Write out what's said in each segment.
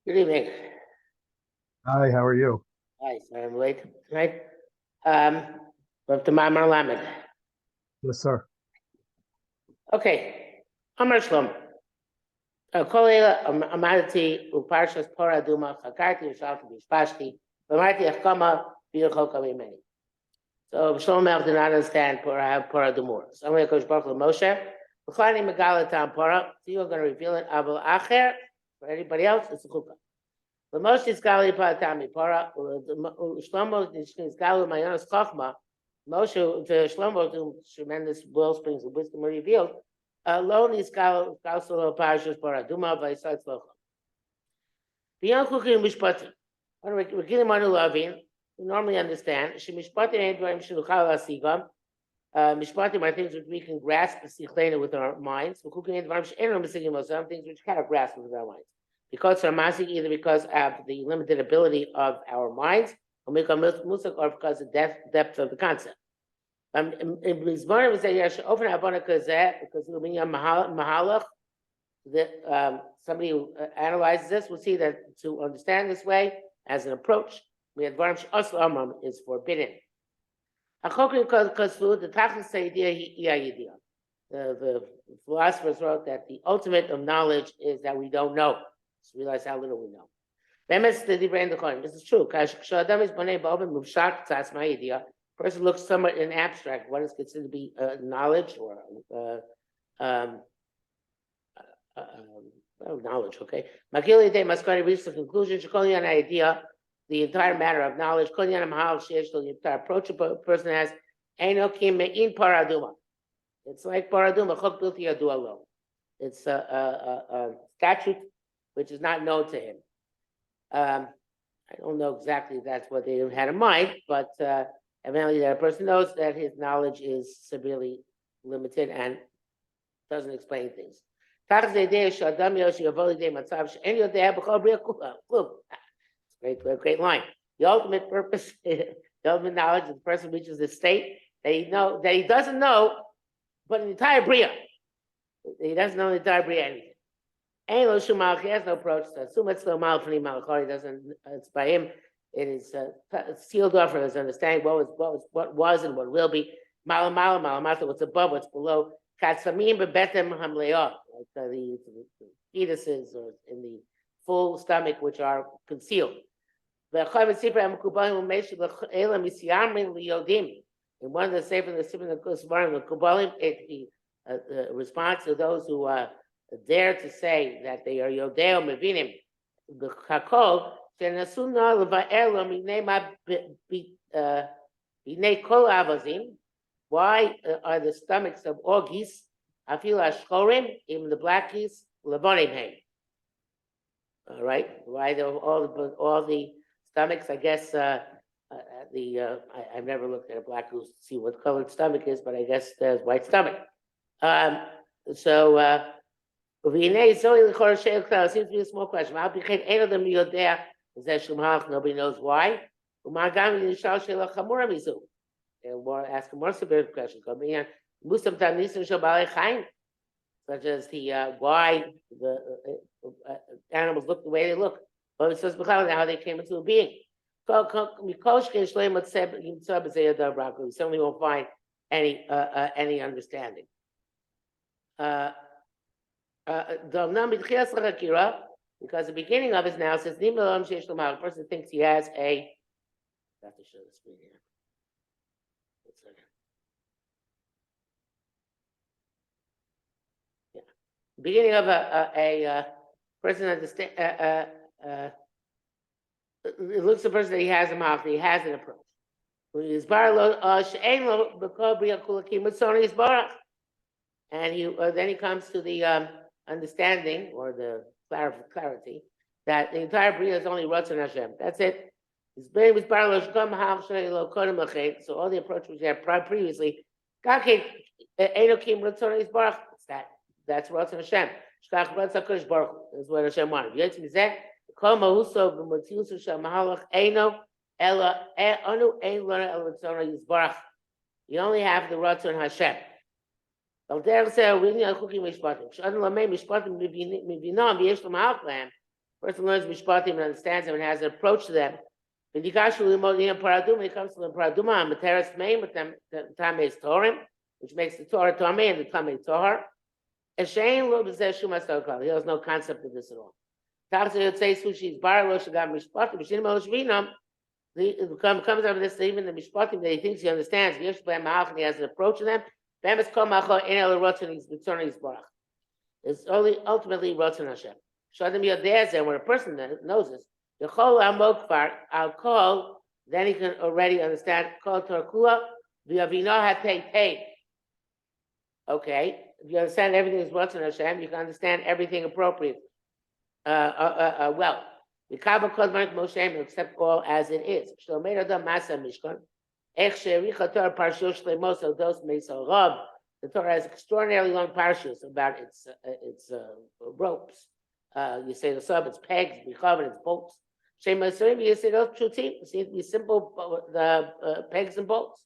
Good evening. Hi, how are you? Hi, sorry I'm late tonight. Um, we're up to Ma'amar Lamed. Yes, sir. Okay. Amar Shlom. Kolela Amadati Uparshas Pora Duma Chakarti Yishalti Bishpashti Bamarti Achkama Biyachol Kamimeni. So Shlom Melch did not understand Pora Dumur. So I'm going to Kosh Baruch Moshe. B'chani Megalatam Pora. So you're going to reveal it. Abel Acher. For anybody else, it's a chukah. The most is Gali Patami Para, Shlomo is Gali Mayanas Chochma, Moshe to Shlomo to tremendous wellsprings of wisdom are revealed. Alone is Gal Solo Parashas Para, Duma by Side Slocha. Beyond cooking Mishpati, we're getting Manu Lavin, we normally understand. She Mishpati ain't very Shiluchal Asigam. Mishpatim are things which we can grasp with our minds. We're cooking in some things which cannot grasp with our minds. Because of masik, either because of the limited ability of our minds, or because of the depth of the concept. In Mizmor, we say open because it will be a mahalach. That somebody who analyzes this will see that to understand this way as an approach, we have is forbidden. The tachlis idea. The philosophers wrote that the ultimate of knowledge is that we don't know. Just realize how little we know. This is true. Person looks somewhat in abstract, what is considered to be knowledge or knowledge, okay? Makili de Mascari reached the conclusion, an idea, the entire matter of knowledge, the entire approach a person has, in paraduma. It's like paraduma, chok bilti yadu alone. It's a statute which is not known to him. I don't know exactly if that's what they had in mind, but evidently that a person knows that his knowledge is severely limited and doesn't explain things. Great line. The ultimate purpose, the ultimate knowledge, is the person reaches the state that he doesn't know, but the entire bria. He doesn't know the entire bria anything. He has no approach. He doesn't. It's by him. It is sealed off from his understanding what was and what will be. What's above, what's below. Katsamim bebetem hamleah, like the fetuses or in the full stomach, which are concealed. In one of the Sefer, the Kubalim, it responds to those who dare to say that they are Yodeo Mevinim, the Kakol, Shenasuna Levaerlo B'nei Kol Avazim. Why are the stomachs of all geese, Afil Ashchorim, even the black geese, Levonim Heim? All right, why all the stomachs? I guess I've never looked at a black goose to see what color its stomach is, but I guess there's white stomach. Seems to be a small question. Nobody knows why. And we'll ask a more severe question. Such as the why the animals look the way they look. But it says how they came into being. We certainly won't find any understanding. Because the beginning of it now says, a person thinks he has a. I have to show the screen here. Yeah. Beginning of a person understand. It looks at the person that he has a mouth, he has an approach. And then he comes to the understanding or the clarity that the entire bria is only Ratzon Hashem. That's it. So all the approach which we had previously, that's Ratzon Hashem. Is what Hashem wanted. You only have the Ratzon Hashem. Person learns mishpatim and understands them and has an approach to them. When he comes to the paraduma, materas main with them, the tamei is torim, which makes the Torah tamei and the tamei tohar. And Shane lo b'zeh shuma stokal. He has no concept of this at all. Tachzeh would say sushi is bar lo shagam mishpatim b'shinim ol shvinam. Comes out of this even the mishpatim that he thinks he understands. Yesh b'hem ma'ach and he has an approach to them. B'hem es kol macho in el rotzon is b'tzorn is barach. It's only ultimately rotzon Hashem. Shadim yodeh when a person knows this, the chol amokvar al kol, then he can already understand kol torkua v'yavino hatei tei. Okay, if you understand everything is rotzon Hashem, you can understand everything appropriate. Well. The Kabbal Kodman Moshe accept all as it is. Shlomeir Adam Masa Mishkan. Ech Shericha Torah Parshus Shlemos Odos Meisal Rab. The Torah has extraordinarily long parshas about its ropes. You say the sub, it's pegs, bichav, it's bolts. Shem Masurim, you say those trutim. It seems to be simple. The pegs and bolts.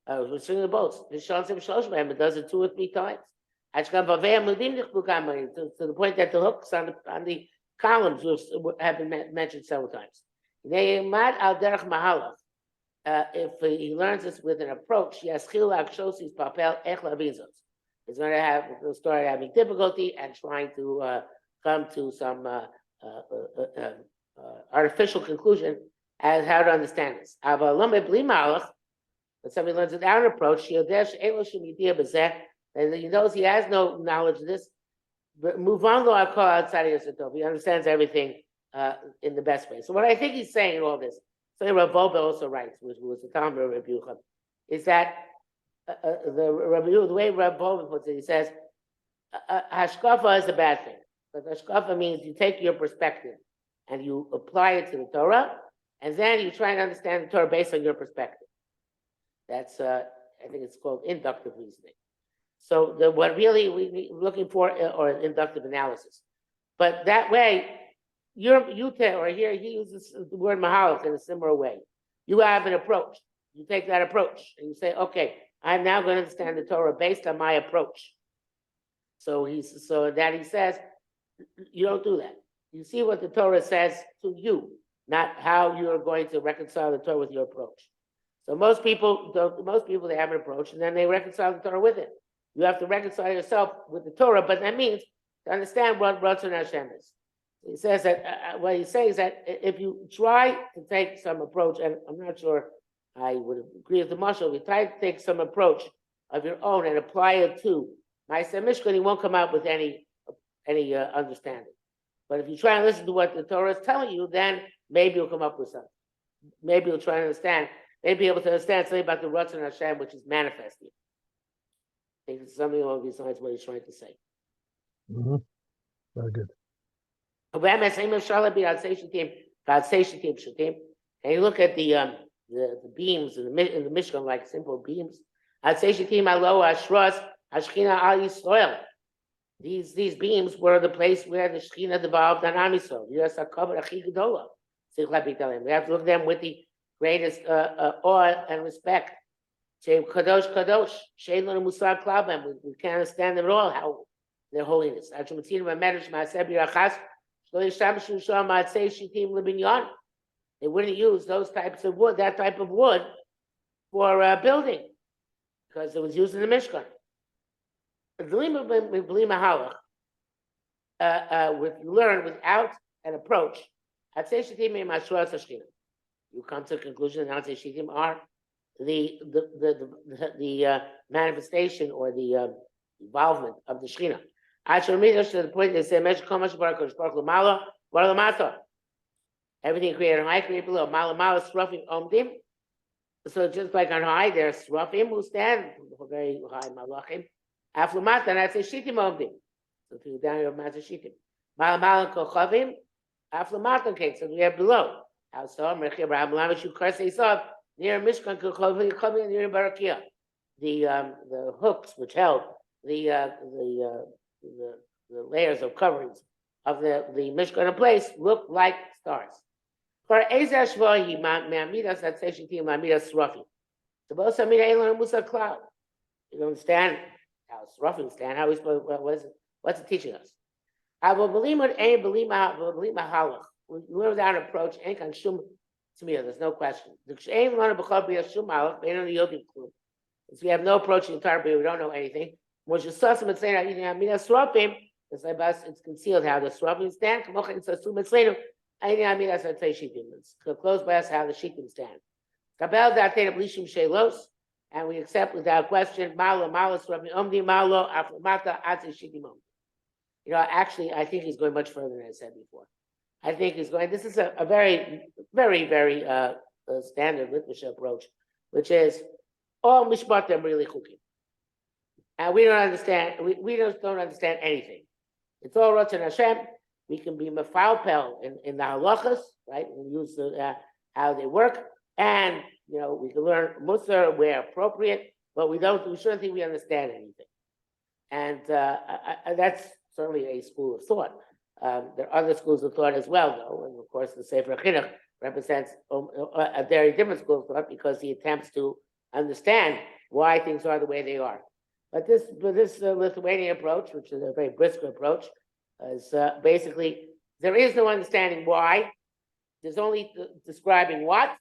We're stringing the bolts. The Shalom Shloshim, it does it 2 or 3 times. To the point that the hooks on the columns have been mentioned several times. If he learns this with an approach, he's going to have the story having difficulty and trying to come to some artificial conclusion as how to understand this. But somebody learns without an approach, and he knows he has no knowledge of this. But move on, though, I call outside of Yosef. He understands everything in the best way. So what I think he's saying in all this, something Rav Wolbe also writes, which was the Talmud of Rabbi Yerucham, is that the way Rav Wolbe puts it, he says, hashkafa is a bad thing. But hashkafa means you take your perspective and you apply it to the Torah, and then you try and understand the Torah based on your perspective. That's, I think it's called inductive reasoning. So what really we're looking for or inductive analysis. But that way, you tell, or here he uses the word mahalach in a similar way. You have an approach. You take that approach and you say, okay, I'm now going to understand the Torah based on my approach. So he says, you don't do that. You see what the Torah says to you, not how you're going to reconcile the Torah with your approach. So most people they have an approach and then they reconcile the Torah with it. You have to reconcile yourself with the Torah, but that means to understand what Ratzon Hashem is. He says that what he's saying is that if you try to take some approach, and I'm not sure I would agree with the Marshal, if you try to take some approach of your own and apply it to Ma'aseh Mishkan, you won't come out with any understanding. But if you try and listen to what the Torah is telling you, then maybe you'll come up with something. Maybe you'll try and understand, maybe be able to understand something about the Ratzon Hashem, which is manifesting. I think it's something along these lines what he's trying to say. Mm-hmm. Very good. And you look at the beams in the Mishkan, like simple beams. These beams were the place where the Shekhinah devolved on Am Yisrael. We have to look at them with the greatest awe and respect. Kadosh, Kadosh, Sheilon and Musar Klabem. We can't understand them at all, how their holiness. They wouldn't use those types of wood, that type of wood, for building, because it was used in the Mishkan. If you learn without an approach, you come to the conclusion that Shitim are the manifestation or the involvement of the Shekhinah. To the point they say, everything created on high, created below. So just like on high, there's Srafim who stand very high, Malachim. Aflumata, and I say Shitim omdim. So if you down here, Master Shitim. Malamala Kochavim, Aflumata cake. So we have below. How so? Merech Abraham Lamashu Karsei Sav. Near Mishkan Kochavim, near Barakia. The hooks which held the layers of coverings of the Mishkan in place look like stars. For Ezer Shvohi, Ma'amidas that Seshitim, Ma'amidas Srafi. So both Samira Elon Musa Cloud. You don't understand how Srafim stand, how we supposed, what's it teaching us? I will believe it ain't believe my halach. We learn that approach ain't can shum to me. There's no question. The ain't learn b'chol be a shum halach. Ain't on the yodim klum. If we have no approach in the entire we don't know anything. What you saw some saying, it's concealed how the swapping stand. It's close by us how the sheetim stand. And we accept without question. Actually, I think he's going much further than I said before. I think he's going. This is a very, very, very standard literature approach, which is all mishpatim really chukim, and we don't understand. We just don't understand anything. It's all Ratzon Hashem. We can be mefalpel in the halachas, right? We use how they work, and we can learn musar where appropriate, but we shouldn't think we understand anything, and that's certainly a school of thought. There are other schools of thought as well, though, and of course the Sefer Chinuch represents a very different school of thought because he attempts to understand why things are the way they are. But this Lithuanian approach, which is a very brisk approach, is basically there is no understanding why. There's only describing what,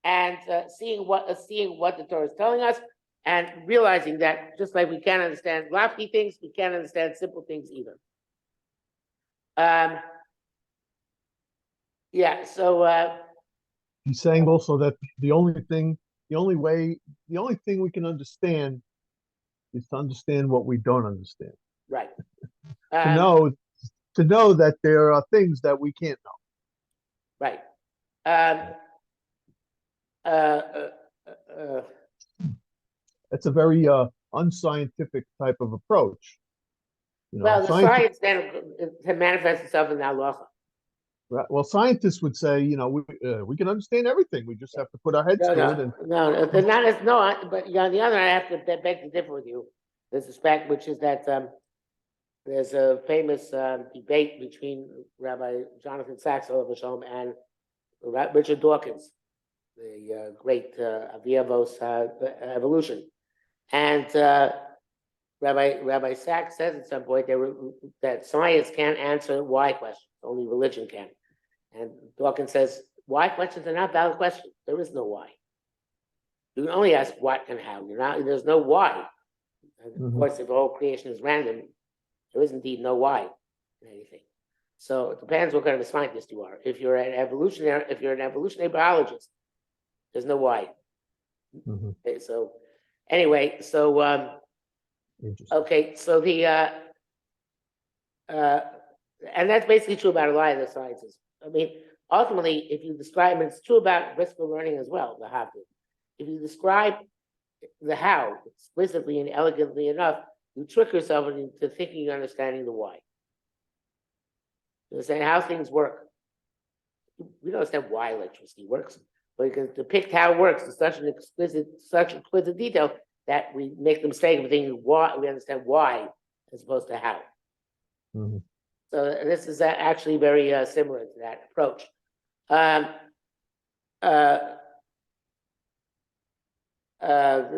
and seeing what the Torah is telling us, and realizing that just like we can't understand lofty things, we can't understand simple things either. So he's saying also that the only thing we can understand is to understand what we don't understand. Right. To know that there are things that we can't know. Right. It's a very unscientific type of approach. The science then manifests itself in the halacha. Right. Well, scientists would say, we can understand everything. We just have to put our heads to it. But on the other hand, I have to beg to differ with you. There's a fact, which is that there's a famous debate between Rabbi Jonathan Sachs and Richard Dawkins, the great Aviavos evolution. And Rabbi Sachs says at some point that science can't answer why questions, only religion can. And Dawkins says, why questions are not valid questions. There is no why. You can only ask what and how. There's no why. And of course, if all creation is random, there is indeed no why in anything. So it depends what kind of a scientist you are. If you're an evolutionary biologist, there's no why. Okay, so anyway, okay, so and that's basically true about a lot of the sciences. I mean, ultimately, if you describe, and it's true about blissful learning as well, the how. If you describe the how explicitly and elegantly enough, you trick yourself into thinking you're understanding the why. You're saying how things work. We don't understand why electricity works, but you can depict how it works in such exquisite detail that we make the mistake of thinking why we understand why as opposed to how. So this is actually very similar to that approach. I have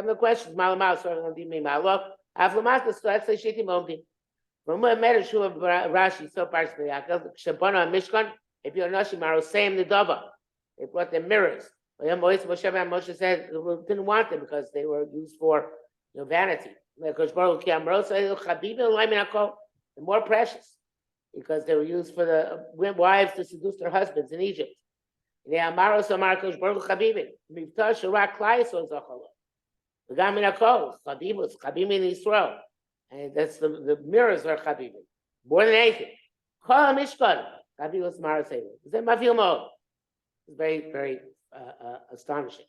no questions. Rashi so partially. If you're Nashimaro, same the Dava. They brought them mirrors. Moshe said didn't want them because they were used for vanity. The more precious, because they were used for the wives to seduce their husbands in Egypt. And that's the mirrors are chabibim more than anything. It's very, very astonishing.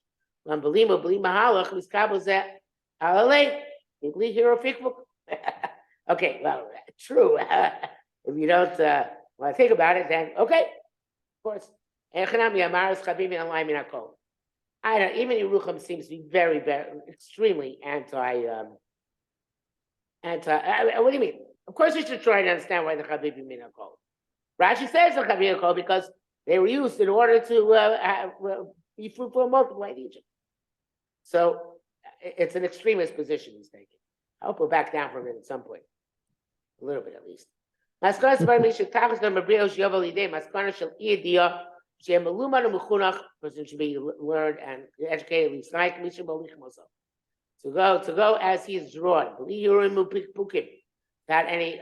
Okay, well, true. If you don't want to think about it, then okay, of course. I don't. Even Yerucham seems to be very, very, extremely anti. What do you mean? Of course, we should try to understand why the Chabibim mean Akol. Rashi says the Chabibim Akol because They were used in order to be fruitful and multiply in Egypt. So it's an extremist position he's taking. I hope we'll back down from it at some point, a little bit at least. Person should be learned and educated at least. To go as he is drawn, without any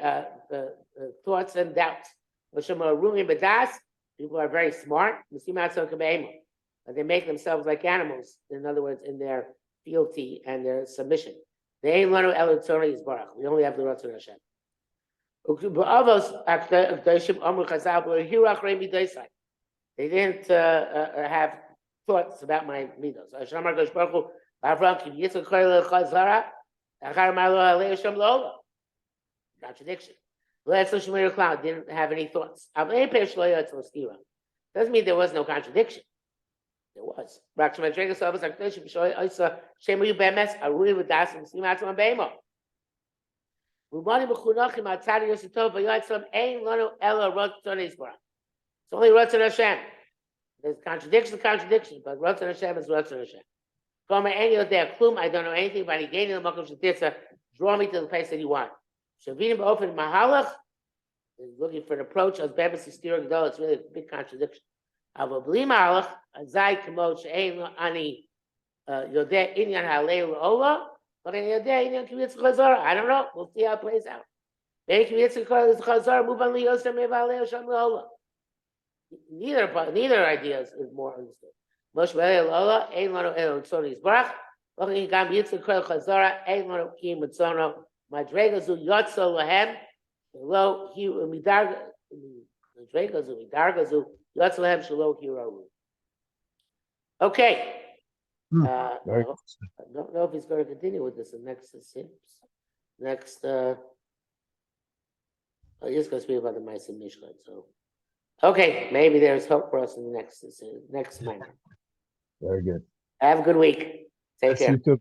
thoughts and doubts. People are very smart, but they make themselves like animals. In other words, in their fealty and their submission. We only have the Ratzon Hashem. They didn't have thoughts about my midos. Contradiction. Didn't have any thoughts. Doesn't mean there was no contradiction. There was. It's only Ratzon Hashem. There's contradiction, but Ratzon Hashem is Ratzon Hashem. I don't know anything about it. Draw me to the place that you want. Mahalach is looking for an approach as Bebes is steering though. It's really a big contradiction. I don't know. We'll see how it plays out. Neither idea is more understood. Okay. I don't know if he's going to continue with this in next. He's going to speak about the Ma'asim Mishkan. So, okay, maybe there's hope for us in the next minor. Very good. Have a good week. Take care. You too.